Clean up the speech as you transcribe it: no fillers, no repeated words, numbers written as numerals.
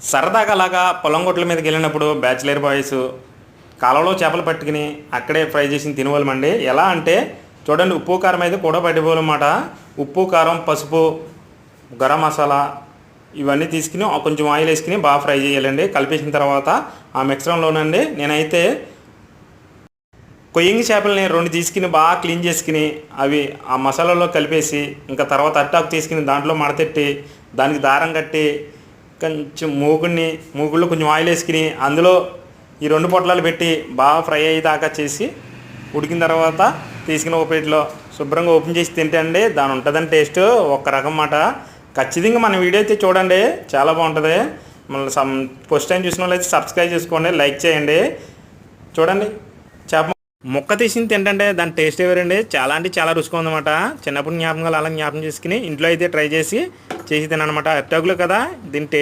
సరదాగా అలాగా పొలం గొట్ల మీదకి వెళ్ళినప్పుడు బ్యాచిలర్ బాయ్స్ కాలంలో చేపలు పట్టుకుని అక్కడే ఫ్రై చేసి తినేవాళ్ళమండి. ఎలా అంటే చూడండి, ఉప్పు కారం అయితే కూడా పట్టిపోవాలన్నమాట. ఉప్పు కారం పసుపు గరం మసాలా ఇవన్నీ తీసుకుని కొంచెం ఆయిల్ వేసుకుని బాగా ఫ్రై చేయాలండి. కలిపేసిన తర్వాత ఆ మిక్సరంలోనండి నేనైతే కొయ్యంగి చేపలని 2 తీసుకుని బాగా క్లీన్ చేసుకుని అవి ఆ మసాలాలో కలిపేసి ఇంకా తర్వాత అట్టాకు తీసుకుని దాంట్లో మడతెట్టి దానికి దారం కట్టి కొంచెం మూగుల్లో కొంచెం ఆయిల్ వేసుకుని అందులో ఈ 2 పొట్లాలు పెట్టి బాగా ఫ్రై అయ్యేదాకా చేసి ఉడికిన తర్వాత తీసుకుని ఒక ప్లేట్లో శుభ్రంగా ఓపెన్ చేసి తింటే అండి దాని ఉంటుందని టేస్ట్ ఒక రకం మాట. ఖచ్చితంగా మన వీడియో అయితే చూడండి, చాలా బాగుంటుంది. మళ్ళీ ఫస్ట్ టైం చూసిన వాళ్ళు అయితే సబ్స్క్రైబ్ చేసుకోండి, లైక్ చేయండి. చూడండి చేప ముక్క తీసింది తింటే దాని టేస్ట్ ఎవరండి, చాలా అంటే చాలా రుచిగా ఉందన్నమాట. చిన్నప్పుడు జ్ఞాపకాలు అలా జ్ఞాపకం చేసుకుని ఇంట్లో అయితే ట్రై చేసి తిననమాట. అట్టాకులు కదా దీని టేస్ట్